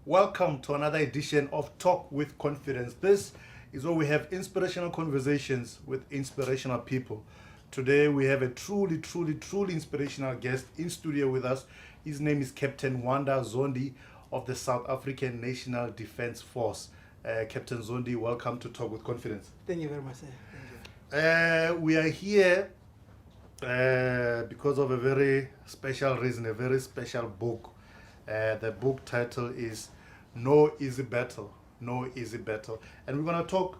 Welcome to another edition of Talk with Confidence. This is where we have inspirational conversations with inspirational people. Today we have a truly inspirational guest in studio with us. His name is Captain Wanda Zondi of the South African National Defence Force. Captain Zondi, welcome to Talk with Confidence. Thank you very much, sir. Thank you. We are here because of a very special reason, a very special book. The book title is No Easy Battle. No Easy Battle. And we're going to talk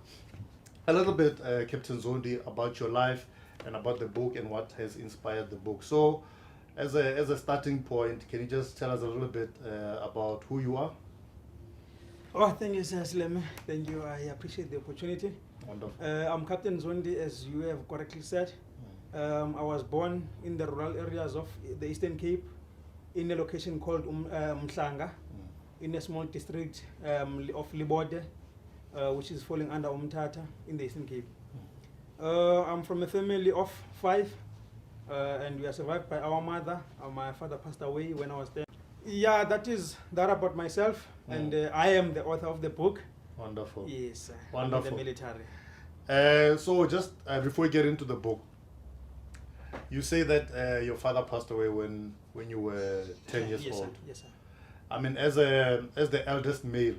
a little bit, Captain Zondi, about your life and about the book and what has inspired the book. So, as a starting point, can you just tell us a little bit about who you are? Oh, thank you, Sir Slem. Thank you. I appreciate the opportunity. Wonderful. I'm Captain Zondi, as you have correctly said. I was born in the rural areas of the Eastern Cape, in a location called Mhlanga, in a small district of Libode, which is falling under Umtata in the Eastern Cape. I'm from a family of 5, and we are survived by our mother. My father passed away when I was 10. Yeah, that about myself, and I am the author of the book. Wonderful. Yes, wonderful. I'm in the military. So just before we get into the book, you say that your father passed away when you were 10 years yes, old. Sir. Yes, sir. I mean, as the eldest male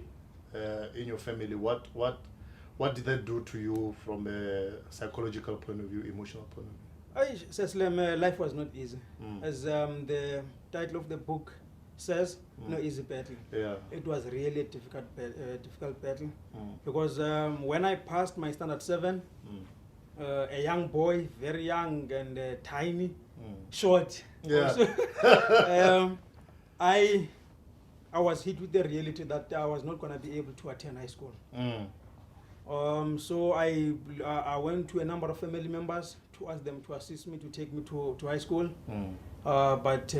in your family, what did that do to you from a psychological point of view, emotional point of view? Seslem, life was not easy. As the title of the book says, no easy battle. Yeah. It was really a difficult battle because when I passed my standard 7, a young boy, very young and tiny, short. Yeah. Also, I was hit with the reality that I was not going to be able to attend high school. So I went to a number of family members to ask them to assist me to take me to high school. But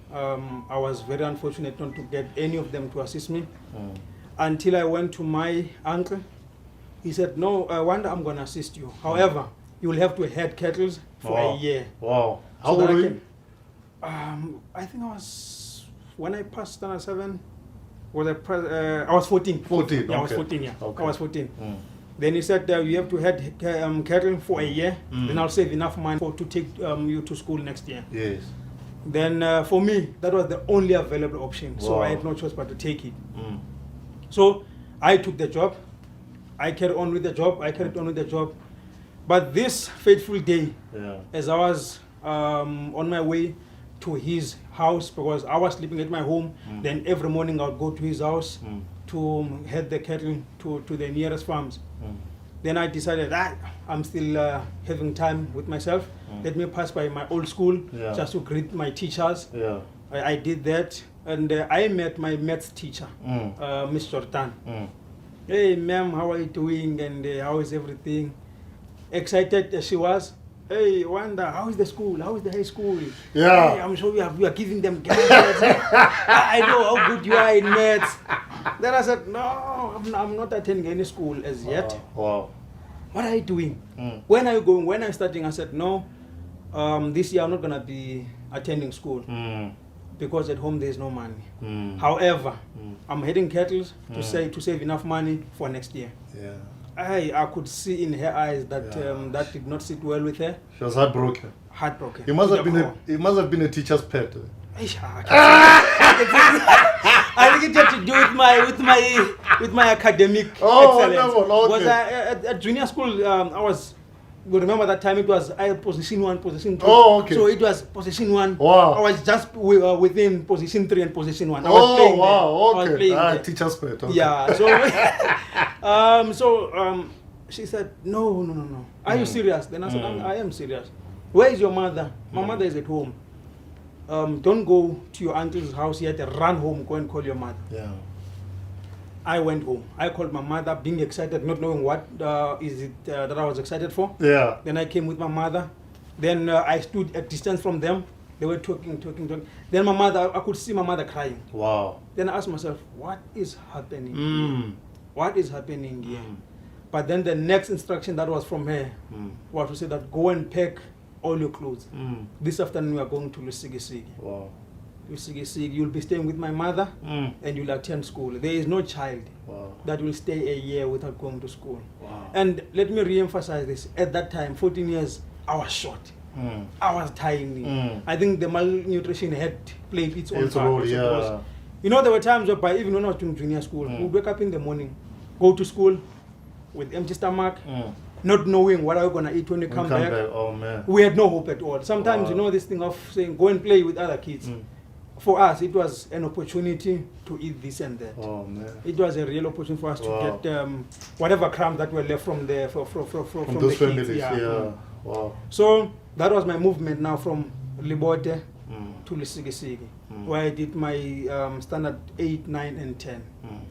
I was very unfortunate not to get any of them to assist me until I went to my uncle. He said, no, Wanda, I'm going to assist you. However, you will have to head cattle for a year. Wow. How old were you? I think I was, when I passed standard 7, I was 14. 14, yeah, okay. I was 14, yeah. Okay. I was 14. Then he said, you have to head cattle for a year, then I'll save enough money to take you to school next year. Yes. Then for me, that was the only available option. So I had no choice but to take it. So I took the job. I carried on with the job. But this fateful day, as I was on my way to his house, because I was sleeping at my home, then every morning I would go to his house to head the cattle to the nearest farms. Then I decided I'm still having time with myself. Let me pass by my old school just to greet my teachers. I did that, and I met my maths teacher, Miss Jordan. Hey, ma'am, how are you doing, and how is everything? Excited as she was. Hey, Wanda, how is the school? How is the high school? Yeah. Hey, I'm sure we are giving them guidance. I know how good you are in maths. Then I said, no, I'm not attending any school as yet. Wow. What are you doing? When are you going? When are you starting? I said, no, this year I'm not going to be attending school because at home there's no money. However, I'm heading cattle to save enough money for next year. Yeah. I could see in her eyes that that did not sit well with her. She was heartbroken. Heartbroken. It must have been a teacher's pet. I think it had to do with my academic excellence. Wonderful. Okay. Was at junior school, I was. You remember that time it was position 1, position 2. Oh, okay. So it was position 1. Wow. I was just within position 3 and position 1. I was playing wow. there. I was Okay. playing Teacher's pet. Okay. Yeah. So she said, no. Are you serious? Then I said, I am serious. Where is your mother? My mother is at home. Don't go to your uncle's house yet. Run home. Go and call your mother. Yeah. I went home. I called my mother, being excited, not knowing what is it that I was excited for. Yeah. Then I came with my mother. Then I stood at distance from them. They were talking. Then I could see my mother crying. Wow. Then I asked myself, what is happening? what is happening here? But then the next instruction that was from her was to say that go and pack all your clothes. This afternoon we are going to Lusigisigi. Wow. Lusigisigi, you'll be staying with my mother and you'll attend school. There is no child that will stay a year without going to school. Wow. And let me re-emphasize this. At that time, 14 years, I was short. I was tiny. I think the malnutrition had played its own part. Yeah. You know, there were times where even when I was doing junior school, we'd wake up in the morning, go to school with empty stomach, not knowing what I was going to eat when we come back. Oh, man. We had no hope at all. Sometimes, you know, this thing of saying, go and play with other kids. For us, it was an opportunity to eat this and that. Oh, man. It was a real opportunity for us to get whatever crumbs that were left from the from those the families. kids. Yeah. Wow. So that was my movement now from Libote to Lusigisigi, where I did my standard 8, 9, and 10,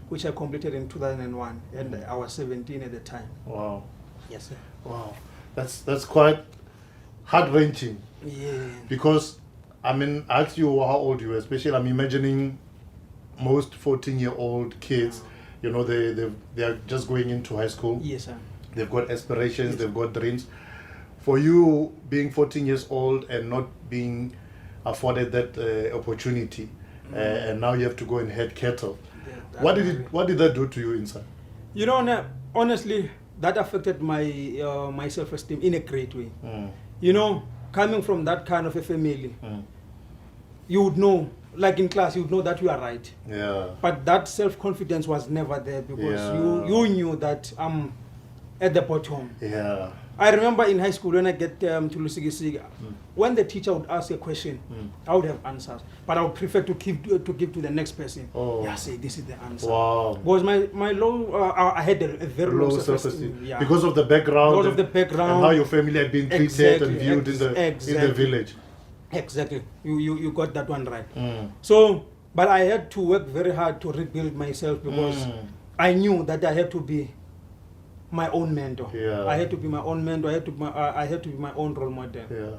which I completed in 2001, and I was 17 at the time. Wow. Yes, sir. Wow. That's quite heart-wrenching. Yeah. Because, I mean, I asked you how old you were, especially I'm imagining most 14-year-old kids, you know, they are just going into high school. Yes, sir. They've got aspirations, they've got dreams. For you being 14 years old and not being afforded that opportunity, and now you have to go and head cattle. Yeah, What did that do to you inside? You know, honestly, that affected my my self-esteem in a great way. You know, coming from that kind of a family, you would know, like in class, you would know that you are right. Yeah. But that self-confidence was never there because you knew that I'm at the bottom. Yeah. I remember in high school when I get to Lusigisigi, when the teacher would ask a question, I would have answers, but I would prefer to give to the next person. Oh. Yeah, say this is the answer. Wow. Because my low, I had a very low self-esteem. Yeah. Because of the background. Because of the background. And how your family had been treated and viewed in the village. Exactly. You got that one right. So, but I had to work very hard to rebuild myself because I knew that I had to be my own mentor. Yeah. I had to be my own mentor. I had to be my own role model. Yeah.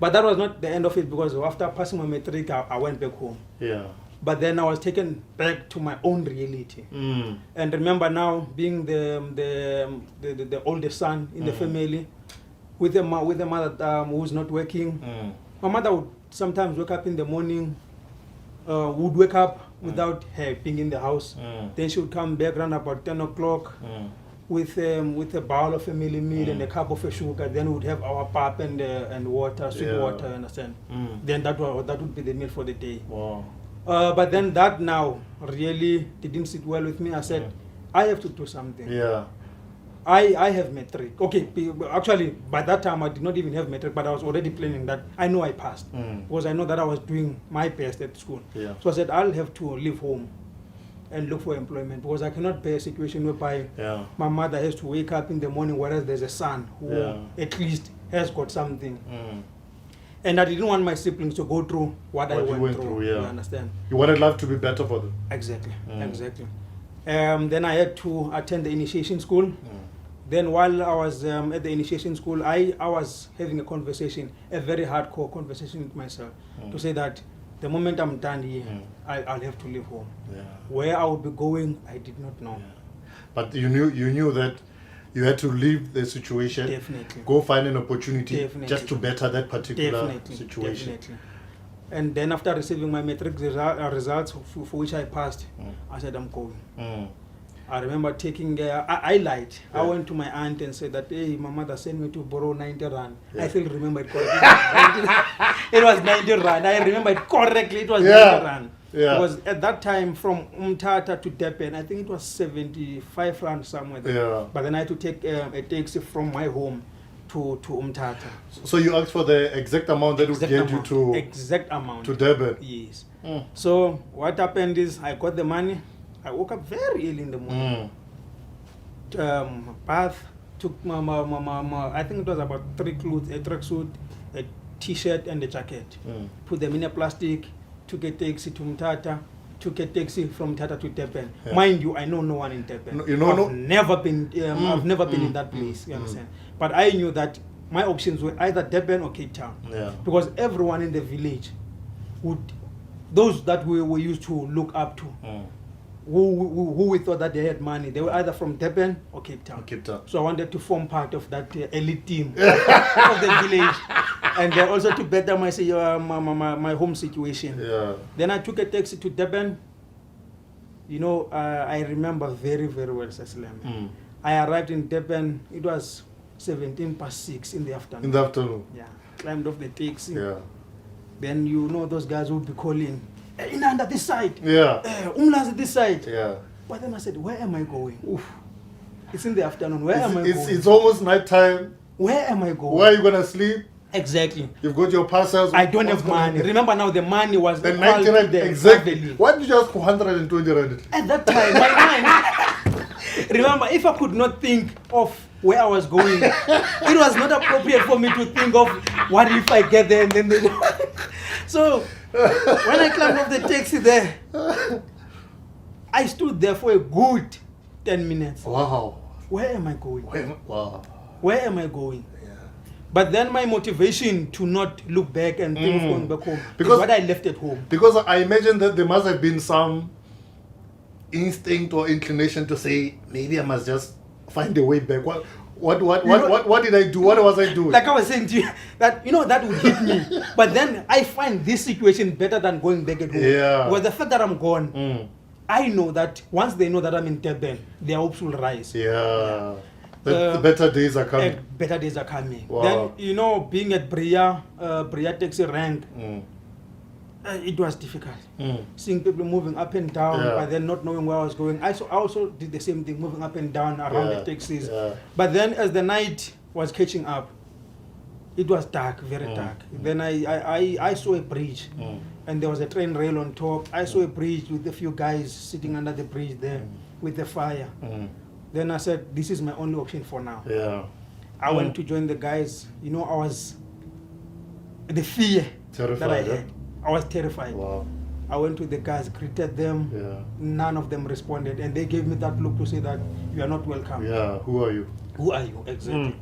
But that was not the end of it because after passing my matric, I went back home. Yeah. But then I was taken back to my own reality. And remember now, being the oldest son in the family, with a mother who's not working. My mother would sometimes wake up in the morning, would wake up without her being in the house. Then she would come back around about 10 o'clock. With a bowl of family meal and a cup of sugar, then we would have our pap and water, sweet water, understand? Then that would be the meal for the day. Wow. But then that now really didn't sit well with me. I said, I have to do something. Yeah. I have matric. Okay, actually by that time I did not even have matric, but I was already planning that I know I passed because I know that I was doing my best at school. Yeah. So I said I'll have to leave home and look for employment because I cannot bear a situation whereby my mother has to wake up in the morning whereas there's a son who at least has got something. And I didn't want my siblings to go through what I went through. You understand? You wanted life to be better for them. Exactly, exactly. Then I had to attend the initiation school. Then while I was at the initiation school, I was having a conversation, a very hardcore conversation with myself to say that the moment I'm done here, I'll have to leave home. Yeah. Where I would be going, I did not know. Yeah. But you knew that you had to leave the situation. Definitely. Go find an opportunity just to better that particular situation. Definitely. And then after receiving my matric results for which I passed, I said I'm going. I remember taking, I lied. I went to my aunt and said that, hey, my mother sent me to borrow 90 rand. I still remember it correctly. It was 90 rand. I remember it correctly. It was 90 rand. Yeah. It was at that time from Umtata to Durban, I think it was 75 rand somewhere there. Yeah. But then I had to take a taxi from my home to Umtata. So you asked for the exact amount that would get you to... Exact amount. To Durban. Yes. So what happened is I got the money. I woke up very early in the morning. Bath, took I think it was about 3 clothes, a tracksuit, a t-shirt and a jacket. Put them in a plastic, took a taxi to Mtata, took a taxi from Mtata to Durban. Mind you, I know no one in Durban. I've never been in that place, you understand? But I knew that my options were either Durban or Cape Town. Yeah. Because everyone in the village those that we were used to look up to, who we thought that they had money. They were either from Durban or Cape Town. Cape Town. So I wanted to form part of that elite team of the village, and also to better my home situation. Yeah. Then I took a taxi to Durban. You know, I remember very, very well, Sasilame. I arrived in Durban. It was 6:17 in the afternoon. In the afternoon. Yeah. Climbed off the taxi. Yeah. Then you know those guys would be calling, Inanda this side. Yeah. Umlazi this side. Yeah. But then I said, where am I going? Oof. It's in the afternoon. Where am I going? It's almost night time. Where am I going? Where are you gonna sleep? Exactly. You've got your parcels. I don't have money. Remember now, the money was the equal 90 to rand. the Exactly. traveling. Why did you ask for 120 rand? At that time, my mind. Remember, if I could not think of where I was going, it was not appropriate for me to think of what if I get there and then they go. So when I climbed off the taxi there, I stood there for a good 10 minutes. Wow. Where am I going? Wow. Where am I going? Yeah. But then my motivation to not look back and think of going back home Because- is what I left at home. Because I imagine that there must have been some instinct or inclination to say, maybe I must just find a way back. What did I do? What was I doing? Like I was saying to you, that that would hit me. But then I find this situation better than going back at home. Yeah. Because the fact that I'm gone, I know that once they know that I'm in Durban, their hopes will rise. Yeah. The better days are coming. Better days are coming. Wow. Then, being at Bria taxi rank, it was difficult. Seeing people moving up and down, Yeah. but then not knowing where I was going. I also did the same thing, moving up and down around the taxis. Yeah. But then as the night was catching up, it was dark, very dark. Then I saw a bridge, and there was a train rail on top. I saw a bridge with a few guys sitting under the bridge there with the fire. Then I said, this is my only option for now. Yeah. I went to join the guys. I was the fear Terrified, that I huh? had. I was terrified. Wow. I went to the guys, greeted them. Yeah. None of them responded, and they gave me that look to say that you are not welcome. Yeah. Who are you? Who are you exactly?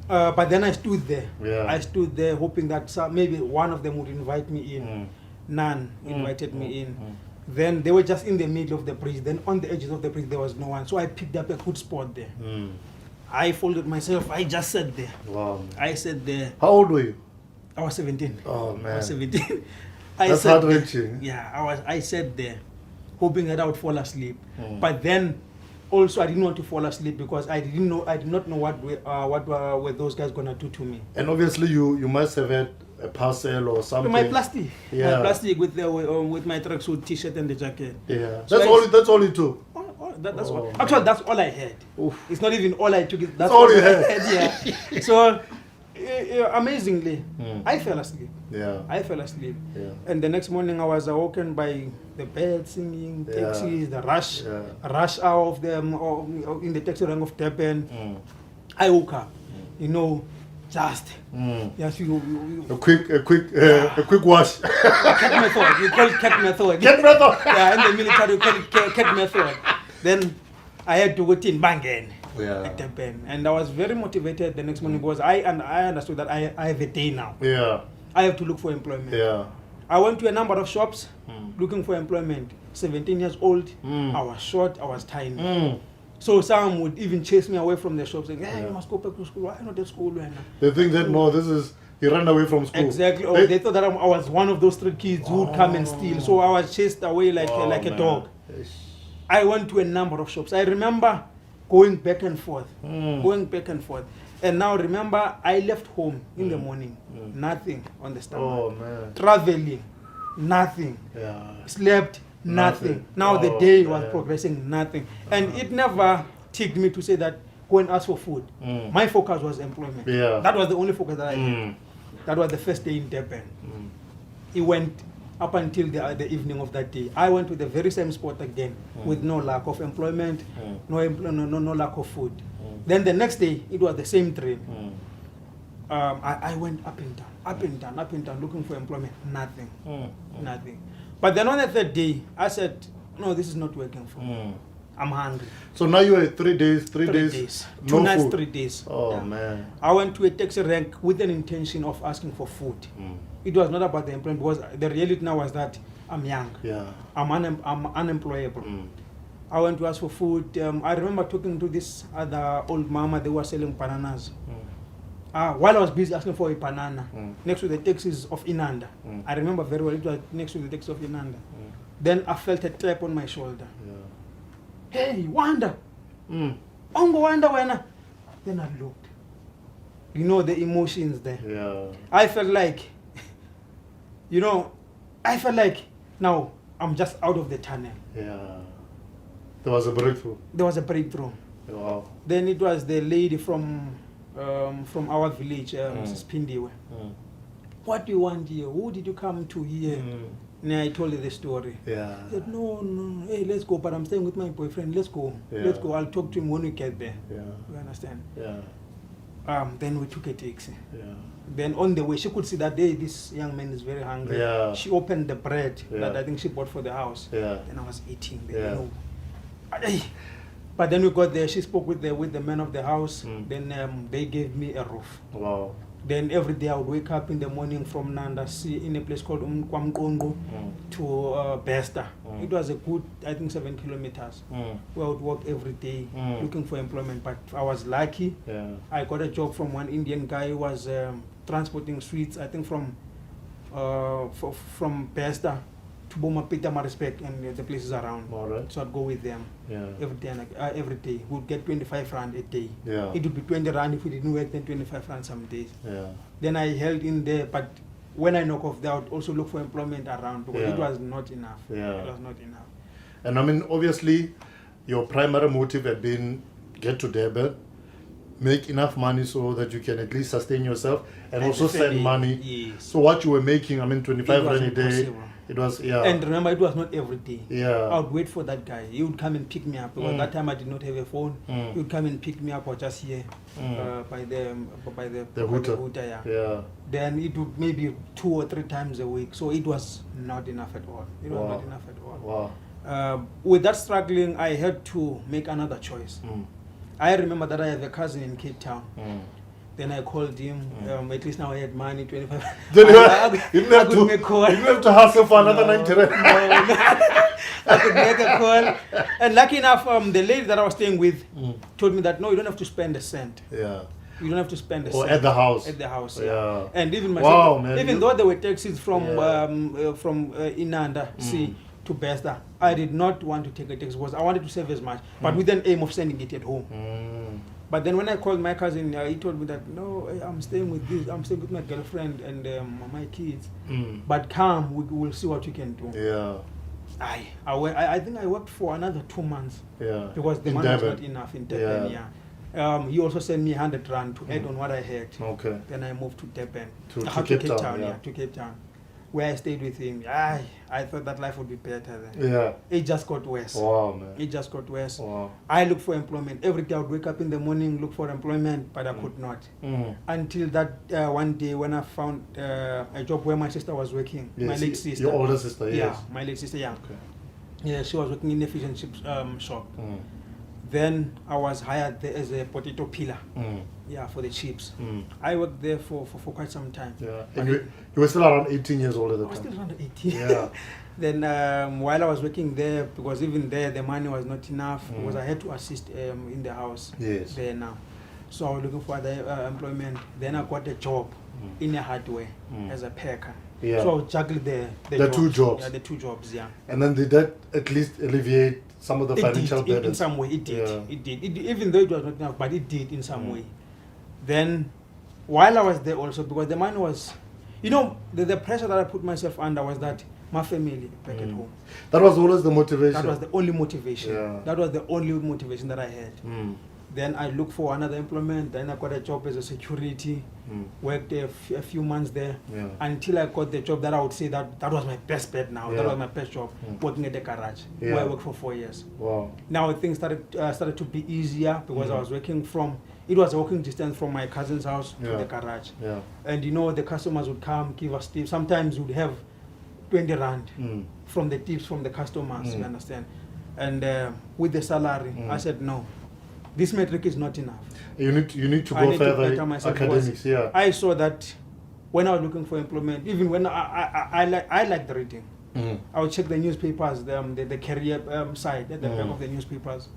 But then I stood there. Yeah. I stood there hoping that maybe one of them would invite me in. None invited me in. Then they were just in the middle of the bridge. Then on the edges of the bridge there was no one. So I picked up a good spot there. I folded myself. I just sat there. Wow. I sat there. How old were you? I was 17. Oh man. I was 17. That's heart-wrenching. Yeah, I sat there hoping that I would fall asleep. But then also I didn't want to fall asleep because I did not know what were those guys gonna do to me. And obviously you must have had a parcel or something. My plastic. Yeah. My plastic with my tracksuit t-shirt and the jacket. Yeah. So That's all you took. That's Oh, all. Actually, that's all I had. Oof. It's not even all I took. That's all you I had. Yeah. So amazingly, I fell asleep. Yeah. I fell asleep. Yeah. And the next morning I was awoken by the birds singing, Yeah. taxis, the rush Yeah. hour of them in the taxi rank of Durban. I woke up, just yes, A quick wash. cat method. We call it cat method. Get method. Yeah, in the military we call it cat method. Then I had to go in Bangen. Yeah. At Durban. And I was very motivated the next morning because I understood that I have a day now. Yeah. I have to look for employment. Yeah. I went to a number of shops looking for employment. 17 years old, I was short, I was tiny. So some would even chase me away from the shop saying, hey, you must go back to school. Why not at school right now? They think that no, he ran away from school. Exactly. Or they thought that I was one of those street kids who would come and steal. So I was chased away like a dog. I went to a number of shops. I remember going back and forth. And now remember, I left home in the morning. Nothing on the stomach. Oh man. Traveling, nothing. Yeah. Slept, nothing. Now the day was progressing, nothing. And it never ticked me to say that go and ask for food. My focus was employment. Yeah. That was the only focus that I had. That was the first day in Durban. It went up until the evening of that day. I went to the very same spot again with no lack of employment, no lack of food. Then the next day, it was the same train. I went up and down, looking for employment. Nothing. Nothing. But then on the third day, I said, no, this is not working for me. I'm hungry. So now you were 3 days, 3 3 days, days. no 2 nights, food. 3 days. Oh man. I went to a taxi rank with an intention of asking for food. It was not about the employment because the reality now was that I'm young. Yeah. I'm unemployable. I went to ask for food. I remember talking to this other old mama. They were selling bananas. While I was busy asking for a banana, next to the taxis of Inanda. I remember very well, it was next to the taxis of Inanda. Then I felt a tap on my shoulder. Yeah. Hey, Wanda! Ongo Wanda, Wanda! Then I looked. You know the emotions there. Yeah. I felt like, now I'm just out of the tunnel. Yeah. There was a breakthrough. There was a breakthrough. Wow. Then it was the lady from our village, Mrs. Pindiwe. What do you want here? Who did you come to here? And I told her the story. Yeah. I said, no, hey, let's go, but I'm staying with my boyfriend. Let's go. Yeah. Let's go. I'll talk to him when we get there. Yeah. You understand? Yeah. Then we took a taxi. Yeah. Then on the way, she could see that this young man is very hungry. Yeah. She opened the bread Yeah. that I think she bought for the house. Yeah. And I was eating. Yeah. But then we got there. She spoke with the man of the house. Then they gave me a roof. Wow. Then every day I would wake up in the morning from Nanda, see in a place called Kwamkongo to Besta. It was a good, I think, 7 kilometers. Where I would work every day looking for employment. But I was lucky. Yeah. I got a job from one Indian guy who was transporting sweets, I think from Besta to Boma Pita Marispek and the places around. All right. So I'd go with them every day. Every day we'd get 25 rand a day. Yeah. It would be 20 rand if we didn't work, then 25 rand some days. Yeah. Then I held in there, but when I knock off there, I would also look for employment around because Yeah. it was not enough. Yeah. It was not enough. And I mean, obviously, your primary motive had been get to Durban, make enough money so that you can at least sustain yourself and also send money. Yes. So what you were making, I mean, 25 It was rand a day. impossible. It was, yeah. And remember, it was not every day. Yeah. I would wait for that guy. He would come and pick me up because that time I did not have a phone. He would come and pick me up or just here by the hooter. Yeah. Then it would maybe 2 or 3 times a week. So it was not enough at all. It was not enough at all. Wow. With that struggling, I had to make another choice. I remember that I have a cousin in Cape Town. Then I called him. At least now I had money, 25. Then you I didn't have to hustle for another 90 rand. I could make a call. And lucky enough, the lady that I was staying with told me that, no, you don't have to spend a cent. Yeah. You don't have to spend a Or cent. at the house. At the house, Yeah. And even Wow, myself, man. even though there were taxis from Inanda, to Besta, I did not want to take a taxi because I wanted to save as much, but with an aim of sending it at home. But then when I called my cousin, he told me that, no, I'm staying with my girlfriend and my kids. But come, we will see what you can do. Yeah. I think I worked for another 2 months. Yeah. Because the In money was Durban. not enough in Durban, he also sent me 100 rand to add on what I had. Okay. Then I moved to Durban. To Cape Town, To Cape Town. Where I stayed with him. I thought that life would be better then. Yeah. It just got worse. Wow, man. It just got worse. Wow. I looked for employment. Every day I would wake up in the morning, look for employment, but I could not. Until that one day when I found a job where my sister was working. Yes, my late sister. Your older sister, yes. Yeah, my late sister, Okay. Yeah, she was working in a fish and chips shop. Then I was hired there as a potato peeler. For the chips. I worked there for quite some time. Yeah. And you were still around 18 years old at the I was time. still around 18. Yeah. Then while I was working there, because even there the money was not enough, because I had to assist in the house there now. So I was looking for other employment. Then I got a job in a hardware as a packer. Yeah. So I was juggling the jobs. 2 jobs. Yeah, the 2 jobs, yeah. And then did that at least alleviate some of the financial It did, burden? in some way, it did. Yeah. It did. Even though it was not enough, but it did in some way. Then, while I was there also, because the money was, the pressure that I put myself under was that my family back at home. That was always the motivation. That was the only motivation. Yeah. That was the only motivation that I had. Then I looked for another employment. Then I got a job as a security. Worked a few months there until I got the job that I would say that was my best bet now. That was my best job, working at the garage where I worked for 4 years. Wow. Now things started to be easier because I was working it was a walking distance from my cousin's house to the garage. Yeah. And the customers would come, give us tips. Sometimes we'd have 20 rand from the tips from the customers, you understand? And with the salary, I said, no, this metric is not enough. You need to I go need to further better myself academics, I saw that when I was looking for employment, even when I like the reading. I would check the newspapers, the career side at the back of the newspapers.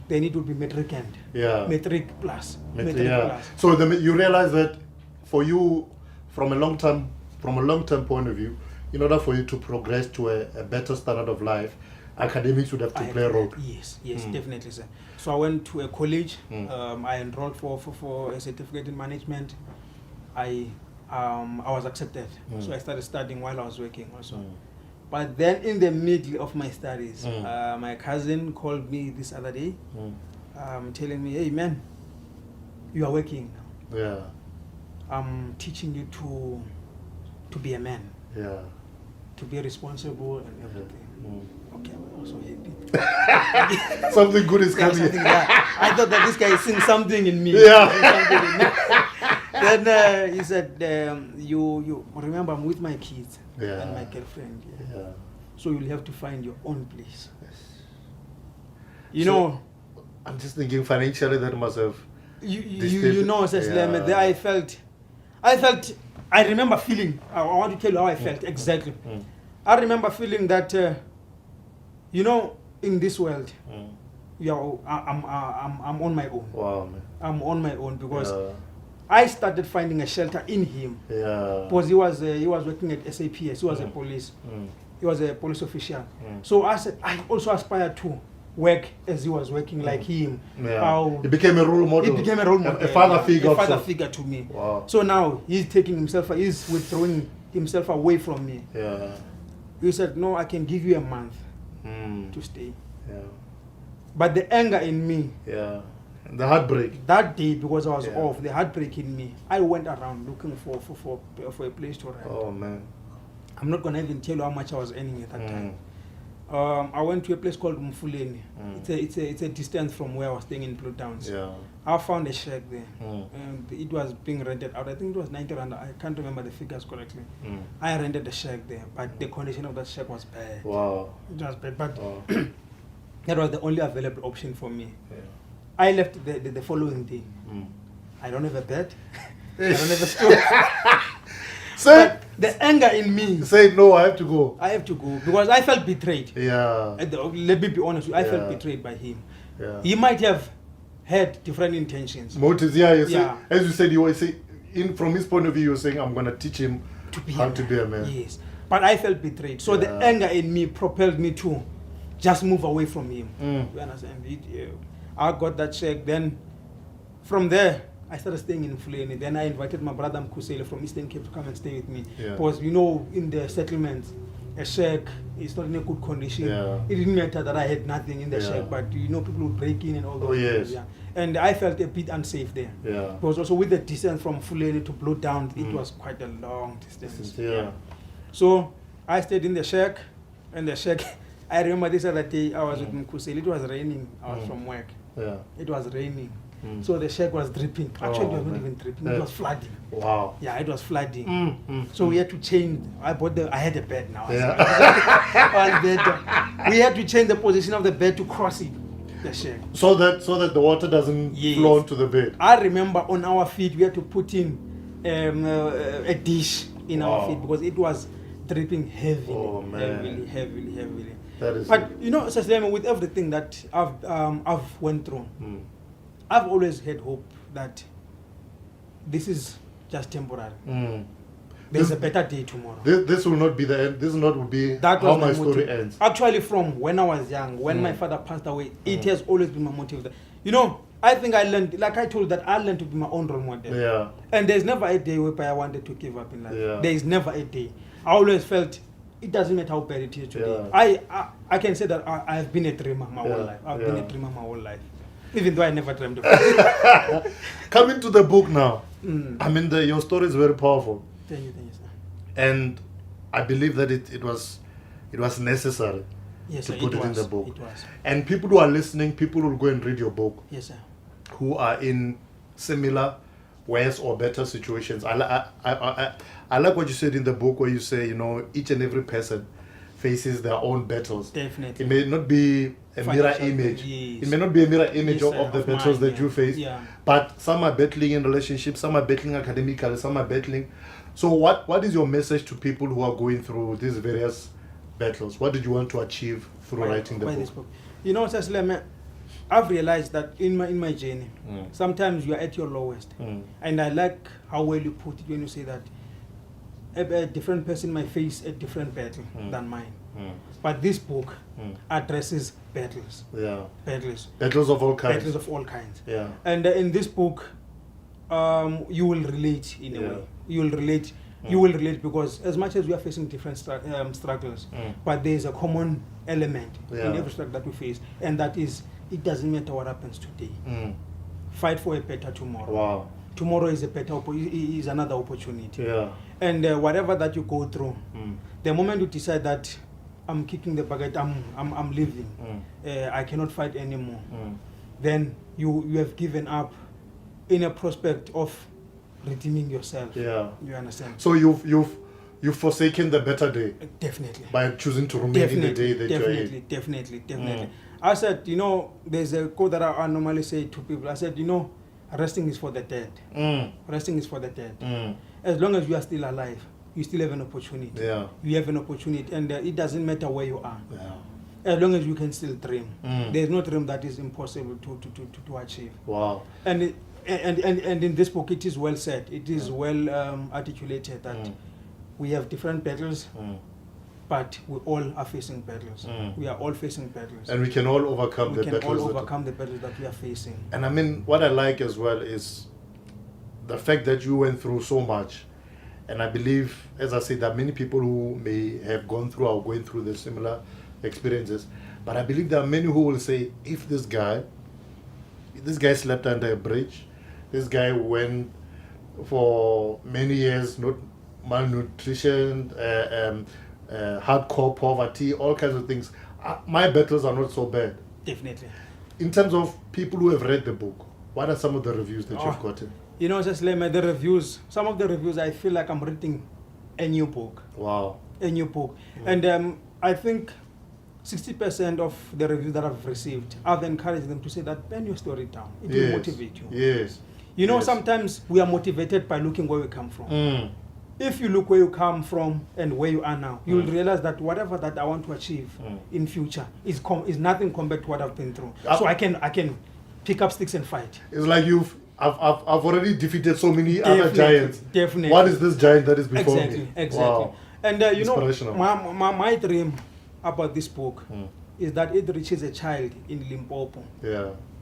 They need to be metric end. Yeah. Metric plus. Metric Yeah. plus. So you realize that for you, from a long-term point of view, in order for you to progress to a better standard of life, academics would have to play a role. Yes, definitely, sir. So I went to a college. I enrolled for a certificate in management. I was accepted. So I started studying while I was working also. But then in the middle of my studies, my cousin called me this other day, telling me, "Hey man, you are working. Yeah. I'm teaching you to be a man. Yeah. To be responsible and everything." Okay, I was so happy. Something good is coming. I thought that this guy is seeing something in me. Yeah. Then he said, you remember, I'm with my kids and my girlfriend. Yeah. So you'll have to find your own place. Yes. You know, I'm just thinking financially that must have. You know, there I remember feeling. I want to tell you how I felt exactly. I remember feeling that, you know, in this world, I'm on my own. Wow, man. I'm on my own because I started finding a shelter in him. Yeah. Because he was working at SAPS. He was a police. He was a police official. So I said I also aspire to work as he was working, like him. Yeah. He became a role model. He became a role model. A father figure. A father figure to me. Wow. So now he's withdrawing himself away from me. Yeah. He said, "No, I can give you a month to stay." Yeah. But the anger in me. Yeah. The heartbreak. That day, because I was off, the heartbreak in me, I went around looking for a place to rent. Oh man. I'm not gonna even tell you how much I was earning at that time. I went to a place called Mfuleni. It's a distance from where I was staying in Blue Downs. Yeah. I found a shack there, and it was being rented out. I think it was 90 rand. I can't remember the figures correctly. I rented the shack there, but the condition of that shack was bad. Wow. It was bad, but that was the only available option for me. Yeah. I left the following day. I don't have a bed. I don't have a stove. But the anger in me said, "No, I have to go. I have to go," because I felt betrayed. Yeah. Let me be honest with you, I felt betrayed by him. Yeah. He might have had different intentions. Motives, yeah. As you said, from his point of view, you were saying, "I'm going to teach him how to be a man." Yes. But I felt betrayed. So the anger in me propelled me to just move away from him. You understand? I got that check. Then from there, I started staying in Mfuleni. Then I invited my brother Mkusele from Eastern Cape to come and stay with me. Yeah. Because, you know, in the settlements, a shack is not in a good condition. Yeah. It didn't matter that I had nothing in the shack, but, you know, people would break in and all those things. Yeah. And I felt a bit unsafe there. Yeah. Because also with the distance from Mfuleni to Blue Down, it was quite a long distance. Yeah. So I stayed in the shack, and the shack, I remember this other day, I was with Mkusele. It was raining. I was from work. Yeah. It was raining. So the shack was dripping. Actually, it was not even dripping. It was flooding. Wow. Yeah, it was flooding. So we had to change. I had a bed now. We had to change the position of the bed to cross it, the shack. So that the water doesn't flow onto the bed. I remember on our feet we had to put in a dish in our feet because it was dripping heavily. Oh, man. Heavily. But you know, Saslema, with everything that I've went through, I've always had hope that this is just temporary. There's a better day tomorrow. This will not be the end. This will not be how my story ends. Actually, from when I was young, when my father passed away, it has always been my motive. You know, I think I learned, like I told you, that I learned to be my own role model. Yeah. And there's never a day where I wanted to give up in life. Yeah. There is never a day. I always felt it doesn't matter how bad it is today. Yeah. I can say that I have been a dreamer my whole life. I've been a dreamer my whole life. Even though I never dreamed of it. Coming to the book now. I mean, your story is very powerful. Thank you, sir. And I believe that it was necessary to put it in the book. It was. And people who are listening, people will go and read your book. Yes, sir. Who are in similar, worse or better situations. I like what you said in the book where you say, you know, each and every person faces their own battles. Definitely. It may not be a mirror image. Yes. It may not be a mirror image of the battles that you face. Yeah. But some are battling in relationships, some are battling academically, some are battling. So what is your message to people who are going through these various battles? What did you want to achieve through writing the book? This book? You know, Saslem, I've realized that in my journey, sometimes you are at your lowest. And I like how well you put it when you say that a different person might face a different battle than mine. But this book addresses battles. Yeah. Battles. Battles of all kinds. Battles of all kinds. Yeah. And in this book, you will relate in a way. You will relate. You will relate because as much as we are facing different struggles, but there is a common element in every struggle that we face, and that is, it doesn't matter what happens today. Fight for a better tomorrow. Wow. Tomorrow is a better is another opportunity. Yeah. And whatever that you go through, the moment you decide that I'm kicking the bucket, I'm leaving, I cannot fight anymore, then you have given up in a prospect of redeeming yourself. Yeah. You understand? So you've forsaken the better day. Definitely. By choosing to remain in the day that you're in. Definitely. I said, you know, there's a quote that I normally say to people. I said, you know, resting is for the dead. Resting is for the dead. As long as you are still alive, you still have an opportunity. Yeah. You have an opportunity, and it doesn't matter where you are. Yeah. As long as you can still dream. There's no dream that is impossible to achieve. Wow. And in this book, it is well said. It is well articulated that we have different battles, but we all are facing battles. We are all facing battles. And we can all overcome the battles. We can all overcome the battles that we are facing. And I mean, what I like as well is the fact that you went through so much. And I believe, as I said, that many people who may have gone through or going through the similar experiences. But I believe there are many who will say, if this guy slept under a bridge, this guy went for many years, not malnutrition, hardcore poverty, all kinds of things. My battles are not so bad. Definitely. In terms of people who have read the book, what are some of the reviews that you've gotten? You know, just like the reviews, some of the reviews, I feel like I'm reading a new book. Wow. A new book. And I think 60% of the reviews that I've received, I've encouraged them to say that pen your story down. It will motivate you. Yes. You know, sometimes we are motivated by looking where we come from. If you look where you come from and where you are now, you will realize that whatever that I want to achieve in future is nothing compared to what I've been through. So I can pick up sticks and fight. It's like I've already defeated so many other giants. Definitely. What is this giant that is before me? Exactly. Wow. And you know, my dream about this book is that it reaches a child in Limpopo,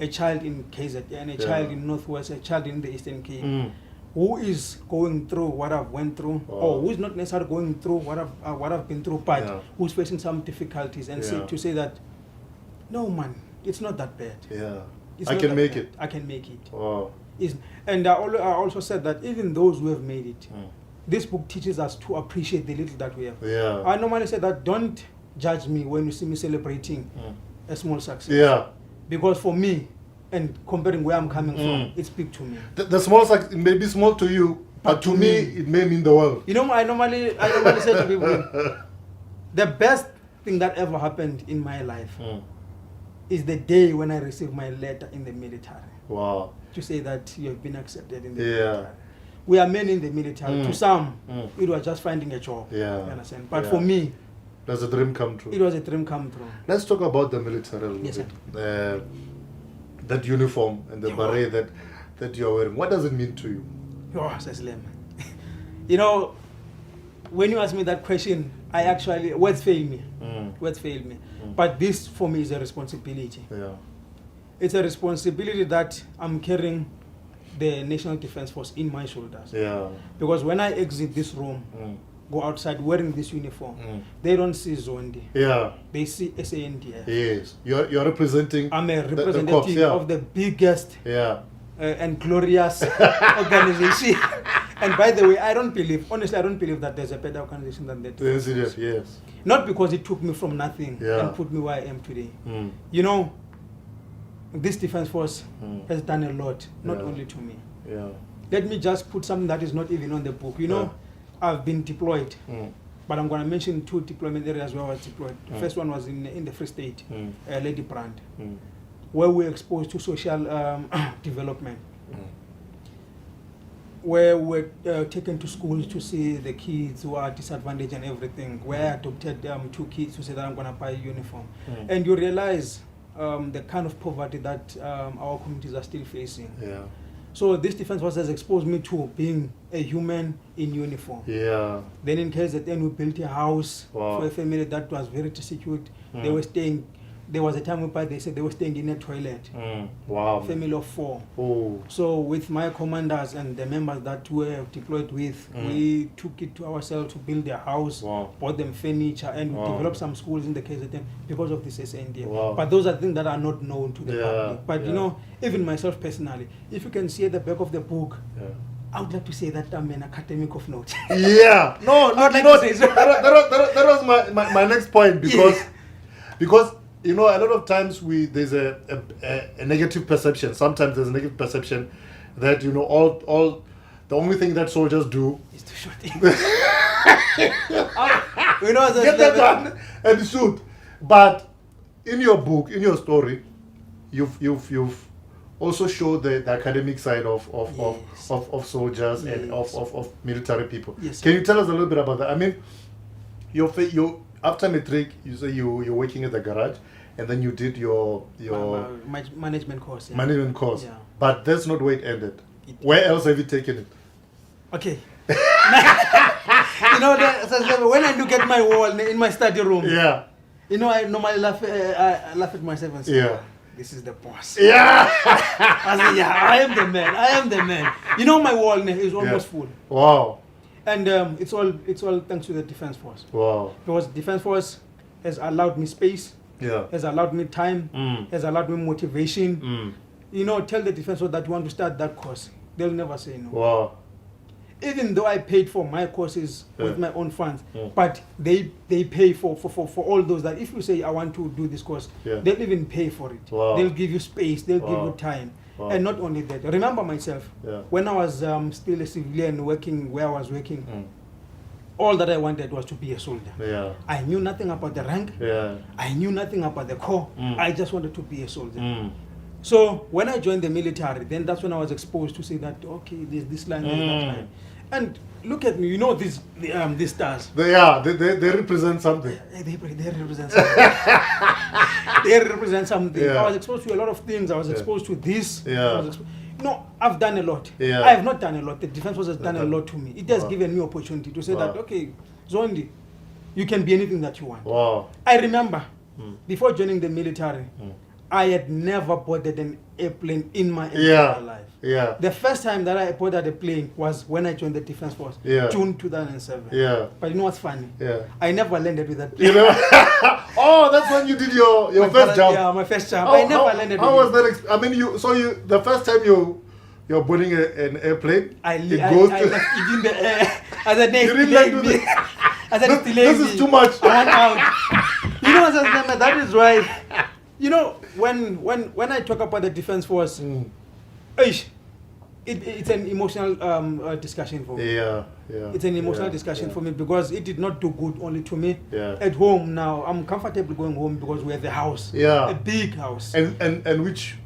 a child in KZN, a child in Northwest, a child in the Eastern Cape, who is going through what I've went through, or who is not necessarily going through what I've been through, but who's facing some difficulties, and to say that, no man, it's not that bad. I can make it. I can make it. Wow. And I also said that even those who have made it, this book teaches us to appreciate the little that we have. I normally say that don't judge me when you see me celebrating a small success. Because for me, and comparing where I'm coming from, it speaks to me. The small success may be small to you, but to me, it may mean the world. You know, I normally say to people, the best thing that ever happened in my life is the day when I received my letter in the military. Wow. To say that you have been accepted in the military. We are men in the military. To some, it was just finding a job. You understand? But for me, it was a dream come true. It was a dream come true. Let's talk about the military a little bit. That uniform and the beret that you are wearing. What does it mean to you? You know, when you ask me that question, words fail me. Words fail me. But this for me is a responsibility. It's a responsibility that I'm carrying the National Defence Force in my shoulders. Because when I exit this room, go outside wearing this uniform, they don't see Zondi. They see SANDF. Yes. You're representing. I'm a representative of the biggest and glorious organization. And by the way, honestly, I don't believe that there's a better organization than that. Yes. Not because it took me from nothing and put me where I am today. You know, this Defence Force has done a lot, not only to me. Let me just put something that is not even on the book. You know, I've been deployed, but I'm going to mention 2 deployment areas where I was deployed. The first one was in the Free State, Lady Brand, where we were exposed to social development. where we're taken to schools to see the kids who are disadvantaged and everything, where I adopted 2 kids to say that I'm going to buy a uniform. And you realize the kind of poverty that our communities are still facing. Yeah. So this defense force has exposed me to being a human in uniform. Yeah. Then in case that then we built a house Wow. for a family that was very destitute. They were staying, there was a time whereby they said they were staying in a toilet. Wow. Family of 4. Oh. So with my commanders and the members that we were deployed with, we took it to ourselves to build their house, Wow. bought them furniture, and Wow. developed some schools in the KZN because of this SNDF. Wow. But those are things that are not known to the Yeah, public. But yeah. you know, even myself personally, if you can see at the back of the book, Yeah. I would like to say that I'm an academic of note. Yeah. No, I would like no, to say so. that was my next point because you know, a lot of times there's a negative perception. Sometimes there's a negative perception that, you know, all the only thing that soldiers do It's too short. You know, as a get that done and shoot. But in your book, in your story, you've also showed the academic side of soldiers and of military people. Yes, Can sir. you tell us a little bit about that? I mean, you after matric, you say you're working at the garage, and then you did your my management course. Yeah. management course. Yeah. But that's not where it ended. Where else have you taken it? Okay. You know, when I look at my wall in my study room, Yeah. you know, I normally laugh at myself and say, Yeah. this is the boss. Yeah. I say, yeah, I am the man. I am the man. You know, my wall is almost full. Wow. And it's all thanks to the Defense Force. Wow. Because Defense Force has allowed me space, Yeah. has allowed me time, has allowed me motivation. You know, tell the Defense Force that you want to start that course. They'll never say no. Wow. Even though I paid for my courses with my own funds, Yeah. but they pay for all those that if you say I want to do this course, Yeah. they'll even pay for it. Wow. They'll give you space, they'll give Wow. you time. Wow. And not only that, remember myself, Yeah. when I was still a civilian working where I was working, all that I wanted was to be a soldier. Yeah. I knew nothing about the rank, Yeah. I knew nothing about the corps, Mm. I just wanted to be a soldier. So when I joined the military, then that's when I was exposed to say that, okay, there's this line, there's that line. And look at me, you know these stars. They represent something. They represent something. They represent something. Yeah. I was exposed to a lot of things. I was exposed to this. Yeah. No, I've done a lot. Yeah. I have not done a lot. The Defense Force has done a lot to me. It has Wow. given me opportunity to say Wow. that, okay, Zondi, you can be anything that you want. Wow. I remember, before joining the military, I had never boarded an airplane in my entire life. Yeah. The first time that I boarded a plane was when I joined the Defense Force, Yeah. June 2007. Yeah. But you know what's funny? Yeah. I never landed with that plane. You know? Oh, that's when you did your first jump. Yeah, my first jump. I never landed How with was that? I mean, the first time you're boarding an airplane, I it left goes it in the air. I said, You next didn't like delay do me. I said, it's This is too much. I want out. You know what I'm saying? That is why, you know, when I talk about the Defense Force, it's an emotional discussion for me. Yeah. It's an emotional discussion for me because it did not do good only to me. Yeah. At home now, I'm comfortable going home because we have a house. Yeah. A big house. And which,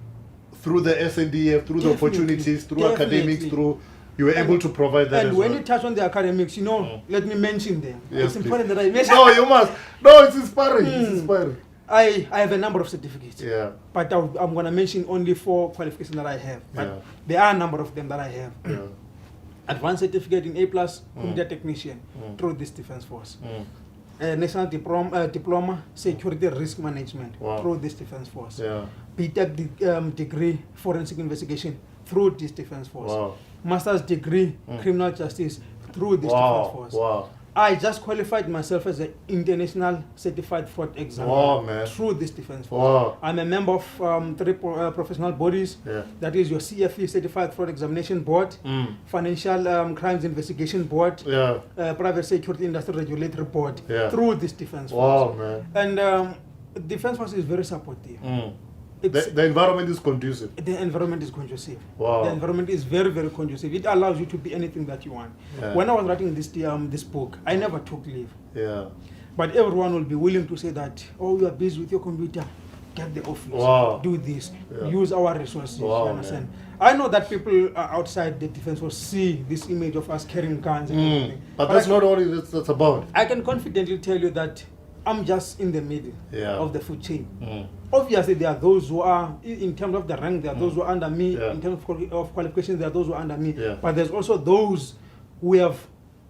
through the SNDF, through the Definitely. opportunities, through Definitely. academics, you were able to provide that And as when well. you touch on the academics, you know, let me mention them. Yes, It's please. important that I mention. No, you must. No, it's inspiring. It's inspiring. I have a number of certificates. Yeah. But I'm going to mention only 4 qualifications that I have. But Yeah. there are a number of them that I have. Yeah. Advanced certificate in A+, computer technician through this Defense Force. National diploma, security risk management Wow. through this Defense Force. Yeah. BTEC degree, forensic investigation through this Defense Force. Wow. Master's degree, criminal justice through this Defense Force. Wow. I just qualified myself as an international certified fraud examiner Wow, man. through this Defense Force. Wow. I'm a member of 3 professional bodies. Yeah. That is your CFE Certified Fraud Examination Board, Financial Crimes Investigation Board, Yeah. Private Security Industry Regulatory Board Yeah. through this Defense Force. Wow, man. And Defense Force is very supportive. It's, The environment is conducive. the environment is conducive. Wow. The environment is very, very conducive. It allows you to be anything that you want. Yeah. When I was writing this book, I never took leave. Yeah. But everyone will be willing to say that, oh, you are busy with your computer. get the office, Wow. do this, Yeah. use our resources. Wow, You understand? I know that people outside the defense will see this image of us carrying guns and everything. But that's not all that's about. I can confidently tell you that I'm just in the middle Yeah. of the food chain. Obviously, there are those who are, in terms of the rank, there are those who are under me. Yeah. In terms of qualifications, there are those who are under me. Yeah. But there's also those who have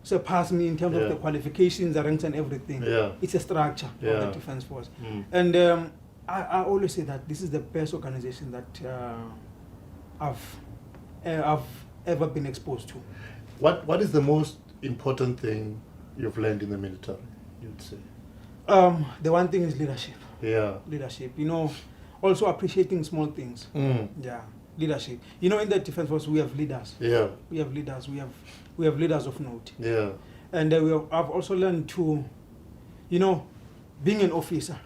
surpassed me in terms Yeah. of the qualifications, the ranks, and everything. Yeah. It's a structure Yeah. of the defense force. Mm. And I always say that this is the best organization that I've ever been exposed to. What is the most important thing you've learned in the military, you'd say? The one thing is leadership. Yeah. Leadership. You know, also appreciating small things. Yeah, leadership. You know, in the defense force, we have leaders. Yeah. We have leaders. We have leaders of note. Yeah. And I've also learned to, you know, being an officer,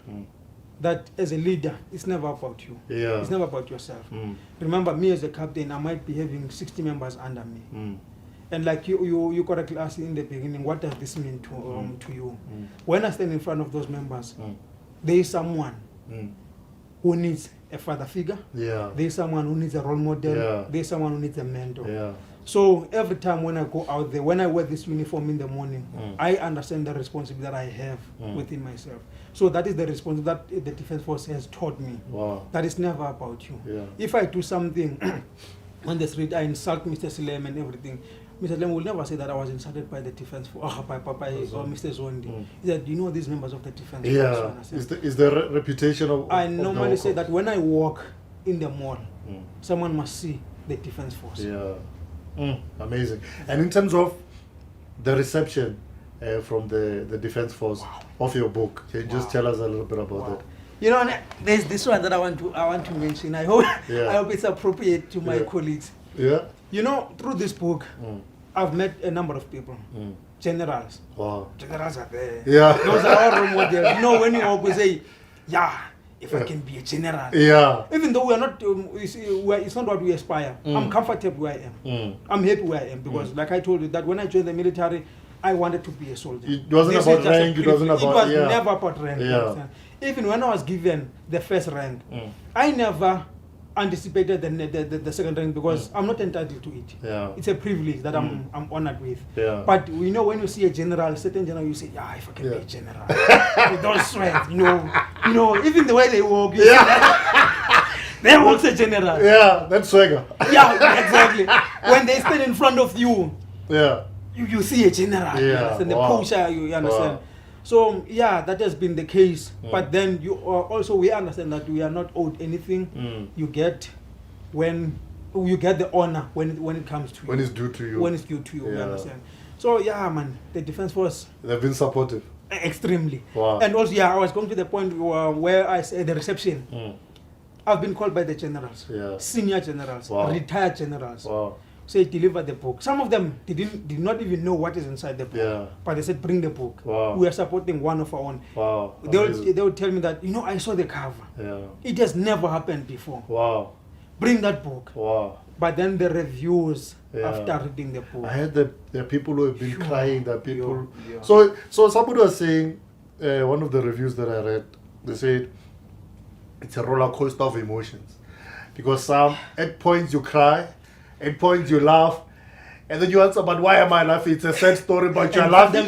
that as a leader, it's never about you. Yeah. It's never about yourself. Remember, me as a captain, I might be having 60 members under me. And like you correctly asked in the beginning, what does this mean to you? When I stand in front of those members, there is someone who needs a father figure. Yeah. There is someone who needs a role model. Yeah. There is someone who needs a mentor. Yeah. So every time when I go out there, when I wear this uniform in the morning, I understand the responsibility that I have within myself. So that is the responsibility that the Defense Force has taught me. Wow. That is never about you. Yeah. If I do something on the street, I insult Mr. Silem and everything, Mr. Silem will never say that I was insulted by the Defense Force, by Mr. Zondi. He said, you know these members of the Defense Force. Yeah. Is the reputation of I of normally the say that when I walk in the mall, someone must see the Defense Force. Yeah. Amazing. And in terms of the reception from the Defense Force of your book, can you just tell us a little bit about that? You know, there's this one that I want to mention. I hope Yeah. I hope it's appropriate to my colleagues. Yeah. You know, through this book, I've met a number of people. Generals. Wow. Generals are there. Yeah. Those are our role models. You know, when you always say, yeah, if I can be a general. Yeah. Even though we are not, it's not what we aspire. I'm comfortable where I am. I'm happy where I am because, like I told you, that when I joined the military, I wanted to be a soldier. It wasn't This about is just a rank, it wasn't privilege. about... It was never about rank. you Yeah. understand? Even when I was given the first rank, I never anticipated the second rank because I'm not entitled to it. Yeah. It's a privilege that I'm honored with. Yeah. But we know when you see a general, certain general, you say, yeah, if I can be a general. With those sweat, you know, even the way they walk, you see that. There walks a general. Yeah, that's swagger. Yeah, exactly. When they stand in front of you, Yeah. you see a general. You Yeah, understand? The wow. posture, you understand. Wow. So yeah, that has been the case. But then you also we understand that we are not owed anything. You get when you get the honor when it comes to you. When it's due to you. When it's due to you, you Yeah. understand. So yeah, man, the Defense Force They've been supportive. extremely. Wow. And also I was going to the point where I said the reception. I've been called by the generals, Yeah. senior generals, Wow. retired generals. Wow. Say deliver the book. Some of them did not even know what is inside the book. Yeah. But they said bring the book. Wow. We are supporting one of our own. Wow. They Amazing. will tell me that, I saw the cover. Yeah. It has never happened before. Wow. Bring that book. Wow. But then the reviews Yeah. after reading the book. I heard that there are people who have been Sure. crying, that people... Yeah. So somebody was saying, one of the reviews that I read, they said, it's a roller coaster of emotions. Because at points you cry, at points you laugh, and then you answer, but why am I laughing? It's a sad story, but you're laughing.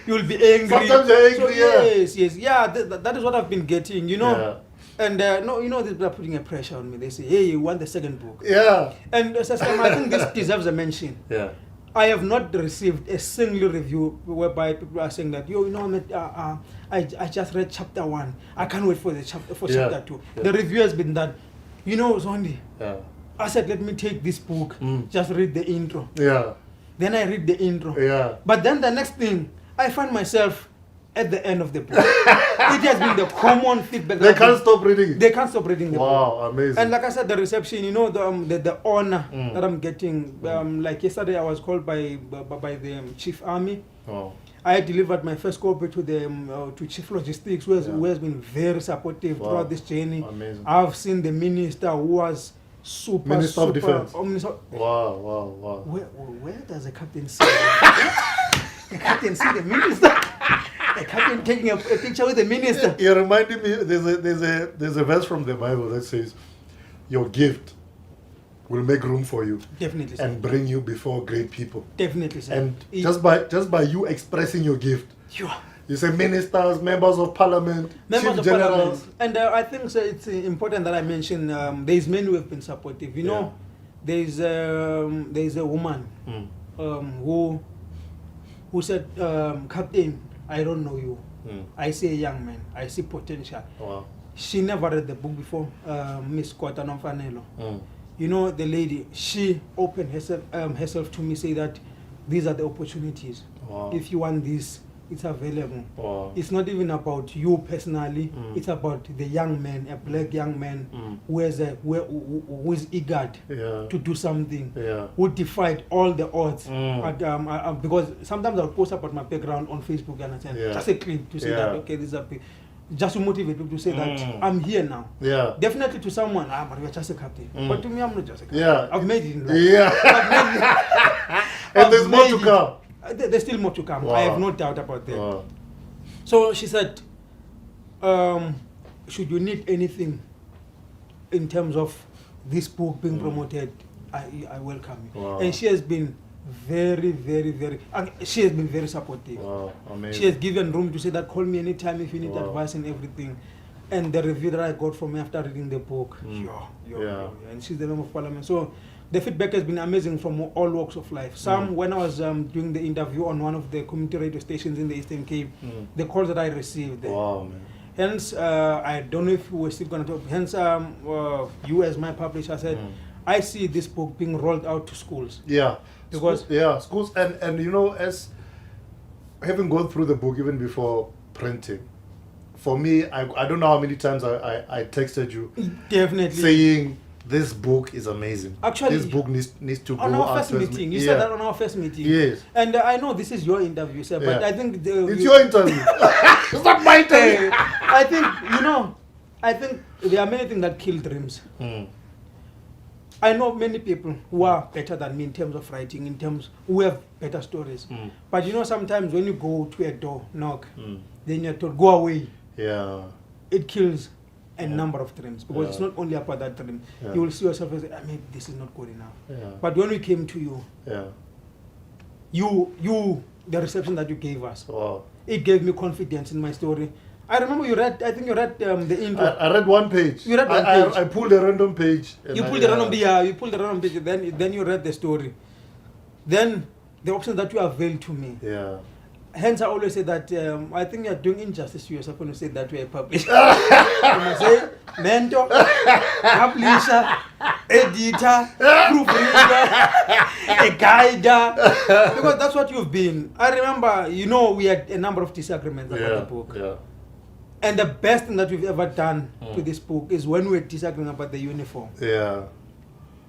You'll be angry. Sometimes you're angry, so, yes. Yeah, that is what I've been getting, Yeah. And these people are putting a pressure on me. They say, hey, you want the second book. Yeah. And I think this deserves a mention. Yeah. I have not received a single review whereby people are saying that, I just read chapter 1. I can't wait for chapter 2. Yeah. The review has been that, Zondi, Yeah. I said, let me take this book, just read the intro. Yeah. Then I read the intro. Yeah. But then the next thing, I find myself at the end of the book. It has been the common feedback. They can't stop reading. They can't stop reading the book. Wow, amazing. And like I said, the reception, the honor that I'm getting. Like yesterday, I was called by the Chief Army. Wow. I delivered my first copy to the to Chief Logistics, who has been very supportive throughout this journey. Amazing. I've seen the minister who was Minister of Defense. Wow. Where does the captain see? The captain see the minister? A captain taking a picture with the minister. You reminded me. There's a verse from the Bible that says, "Your gift will make room for you, Definitely, sir. and bring you before great people." Definitely, sir. And just by you expressing your gift, Sure. you say ministers, members of parliament, Members chief of generals. parliament. And I think, sir, it's important that I mention there's men who have been supportive. You know, there's a woman who said, Captain, I don't know you. I see a young man. I see potential. Wow. She never read the book before, Miss Kota Nomfanelo. You know, the lady, she opened herself to me, say that these are the opportunities. Wow. If you want this, it's available. Wow. It's not even about you personally. It's about the young man, a black young man who is eager to do something, who defied all the odds. Because sometimes I'll post about my background on Facebook and I say, just a clip to say that, okay, this is a just to motivate people to say that I'm here now. Yeah. Definitely to someone, but you're just a captain. But to me, I'm not just a captain. Yeah. I've made it in life. Yeah. And there's more to come. There's still more to come. Wow. I have no doubt about that. Wow. So she said, should you need anything in terms of this book being promoted, I welcome you. Wow. And she has been very, very, very, she has been very supportive. Wow, amazing. She has given room to say that, call me anytime if you need advice and everything. And the review that I got from her after reading the book, and she's the member of parliament. So the feedback has been amazing from all walks of life. Some, when I was doing the interview on one of the community radio stations in the Eastern Cape, the calls that I received. Wow, man. Hence, I don't know if we're still going to talk. Hence, you as my publisher said, I see this book being rolled out to schools. Yeah. Because schools and you know, as having gone through the book even before printing, for me, I don't know how many times I texted you, definitely saying this book is amazing. Actually, this book needs to go on our out first meeting. You said that on our first meeting. Yes. And I know this is your interview, sir, but I think it's your interview. It's not my interview. I think there are many things that kill dreams. I know many people who are better than me in terms of writing, in terms who have better stories. But you know, sometimes when you go to a door, knock, then you're told, go away. Yeah. It kills a number of dreams because it's not only about that dream. You will see yourself as, I mean, this is not good enough. But when we came to you, the reception that you gave us, it gave me confidence in my story. I remember I think you read the intro. I read one page. You read one page. I pulled a random page. You pulled the random page, then you read the story. Then the options that you availed to me. Yeah. Hence, I always say that I think you're doing injustice to yourself when you say that you're a publisher. When you say mentor, publisher, editor, proofreader, a guider, because that's what you've been. I remember, you know, we had a number of disagreements about the book. Yeah. And the best thing that we've ever done to this book is when we were disagreeing about the uniform. Yeah.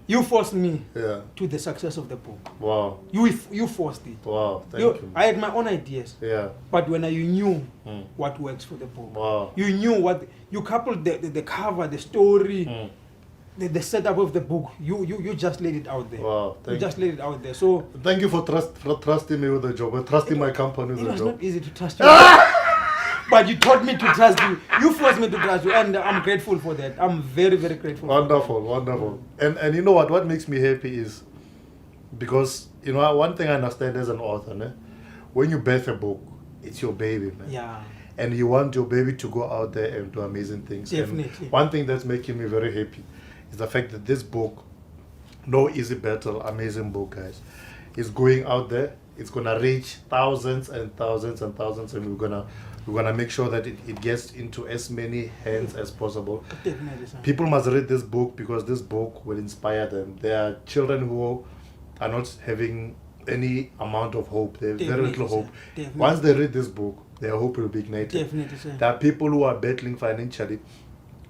You forced me to the success of the book. Wow. You forced it. Wow, thank you. I had my own ideas. Yeah. But when you knew what works for the book. Wow. You knew what, you coupled the cover, the story, the setup of the book. You just laid it out there. Wow. You just laid it out there. So thank you for trusting me with the job, trusting my company with the job. It was not easy to trust you. But you taught me to trust you. You forced me to trust you, and I'm grateful for that. I'm very, very grateful. Wonderful, wonderful. And you know what makes me happy is because, you know, one thing I understand as an author, when you birth a book, it's your baby, man. Yeah. And you want your baby to go out there and do amazing things. Definitely. And one thing that's making me very happy is the fact that this book, No Easy Battle, amazing book, guys, is going out there. It's gonna reach thousands and thousands and thousands, and we're gonna make sure that it gets into as many hands as possible. Definitely, sir. People must read this book because this book will inspire them. There are children who are not having any amount of hope. They have very little hope. Once they read this book, their hope will be ignited. Definitely, sir. There are people who are battling financially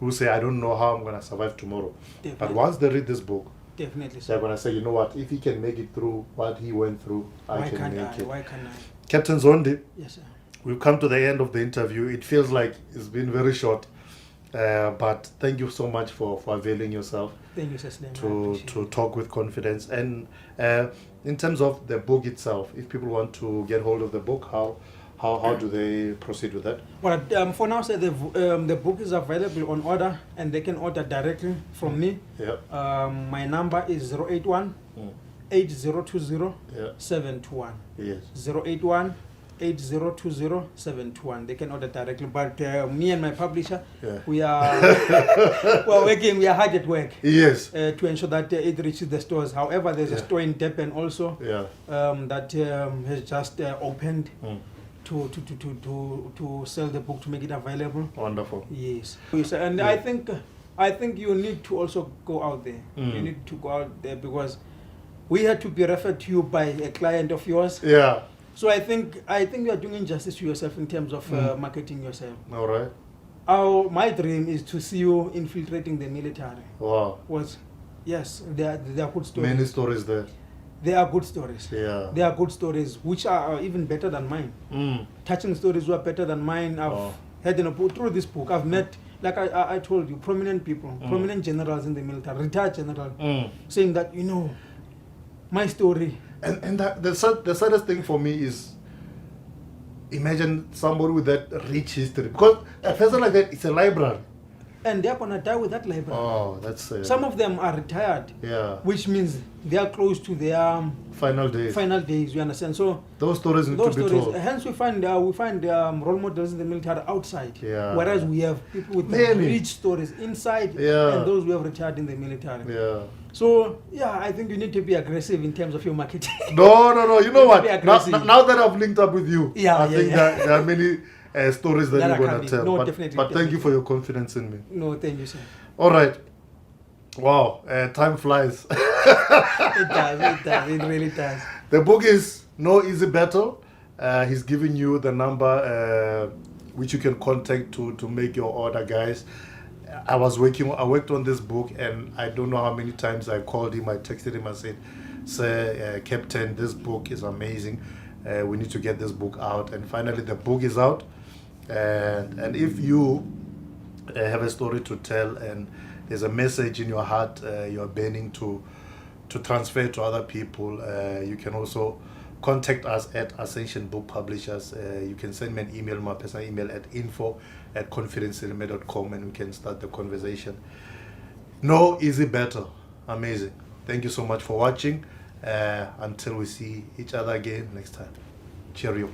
who say, I don't know how I'm gonna survive tomorrow. Definitely. But once they read this book, definitely, sir, they're gonna say, you know what, if he can make it through what he went through, I can make it. Why can't I? Captain Zondi. Yes, sir. We've come to the end of the interview. It feels like it's been very short, but thank you so much for availing yourself. Thank you, sir. To talk with confidence. And in terms of the book itself, if people want to get hold of the book, how How do they proceed with that? Well, for now, say the book is available on order, and they can order directly from me. Yeah. My number is 081 8020 Yeah. 721. Yes. 081 8020 721. They can order directly, but me and my publisher, Yeah. we are we are hard at work. Yes. To ensure that it reaches the stores. However, there's a store in Durban also Yeah. that has just opened to sell the book, to make it available. Wonderful. Yes. And Yeah. I think you need to also go out there. You need to go out there because we had to be referred to you by a client of yours. Yeah. So I think you are doing injustice to yourself in terms of marketing yourself. All right. My dream is to see you infiltrating the military. Wow. Yes, they are good stories. Many stories there. They are good stories. Yeah. They are good stories, which are even better than mine. Touching stories were better than mine. I've had through this book. I've met, like I told you, prominent people, prominent generals in the military, retired general, saying that my story. And the saddest thing for me is, imagine somebody with that rich history, because a person like that, it's a library. And they're gonna die with that library. Oh, that's sad. Some of them are retired. Yeah. Which means they are close to their final days. You understand? So those stories need to be told. Hence, we find role models in the military outside. Yeah. Whereas we have people with rich stories inside, Yeah. and those who have retired in the military. Yeah. So I think you need to be aggressive in terms of your marketing. No. You know what? Be Now aggressive. that I've linked up with you, I think yeah. there are many stories that you're gonna tell. No, but definitely. Thank you for your confidence in me. No, thank you, sir. All right. Wow, time flies. It does. It really does. The book is No Easy Battle. He's giving you the number which you can contact to make your order, guys. I worked on this book, and I don't know how many times I called him, I texted him, I said, "Sir, Captain, this book is amazing. We need to get this book out." And finally, the book is out. And if you have a story to tell, and there's a message in your heart you're burning to transfer to other people, you can also contact us at Ascension Book Publishers. You can send me an email, my personal email, at info@confidencecinema.com, and we can start the conversation. No Easy Battle. Amazing. Thank you so much for watching. Until we see each other again next time. Cheerio.